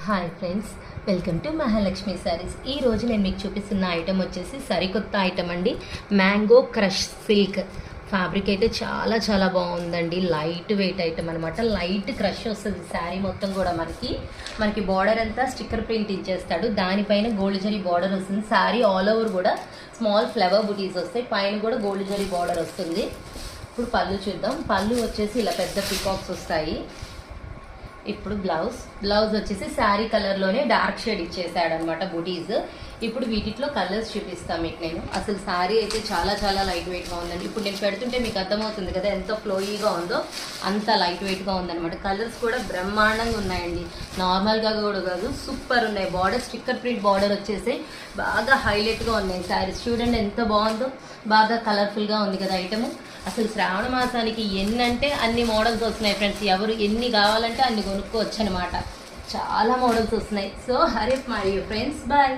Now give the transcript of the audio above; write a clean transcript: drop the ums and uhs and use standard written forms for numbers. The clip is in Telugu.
Hi friends, welcome to Mahalakshmi saris. ఈ రోజు నేను మీకు చూపిస్తున్న ఐటమ్ వచ్చేసి సరికొత్త ఐటమ్ అండి. మ్యాంగో క్రష్ సిల్క్ ఫ్యాబ్రిక్ అయితే చాలా చాలా బాగుందండి. లైట్ వెయిట్ ఐటమ్ అనమాట. లైట్ క్రష్ వస్తుంది శారీ మొత్తం కూడా. మనకి బార్డర్ అంతా స్టిక్కర్ ప్రింట్ ఇచ్చేస్తాడు. దానిపైన గోల్డ్ జరీ బార్డర్ వస్తుంది. శారీ ఆల్ ఓవర్ కూడా స్మాల్ ఫ్లవర్ బుటీస్ వస్తాయి. పైన కూడా గోల్డ్ జరీ బార్డర్ వస్తుంది. ఇప్పుడు పళ్ళు చూద్దాం. పళ్ళు వచ్చేసి ఇలా పెద్ద పికాక్స్ వస్తాయి. ఇప్పుడు బ్లౌజ్ వచ్చేసి శారీ కలర్లోనే డార్క్ షేడ్ ఇచ్చేసాడు అనమాట బుటీస్. ఇప్పుడు వీటిలో కలర్స్ చూపిస్తాను మీకు నేను. అసలు శారీ అయితే చాలా చాలా లైట్ వెయిట్గా ఉందండి. ఇప్పుడు నేను పెడుతుంటే మీకు అర్థమవుతుంది కదా ఎంత ఫ్లోయీగా ఉందో. అంత లైట్ వెయిట్గా ఉందన్నమాట. కలర్స్ కూడా బ్రహ్మాండంగా ఉన్నాయండి. నార్మల్గా కూడా కాదు, సూపర్ ఉన్నాయి. బార్డర్ స్టిక్కర్ ప్రింట్ బార్డర్ వచ్చేసి బాగా హైలైట్గా ఉన్నాయి శారీస్. చూడండి ఎంత బాగుందో. బాగా కలర్ఫుల్గా ఉంది కదా ఐటమ్. అసలు శ్రావణ మాసానికి ఎన్నంటే అన్ని మోడల్స్ వస్తున్నాయి ఫ్రెండ్స్. ఎవరు ఎన్ని కావాలంటే అన్ని కొనుక్కోవచ్చు అనమాట. చాలా మోడల్స్ వస్తున్నాయి. So hurry my friends, bye.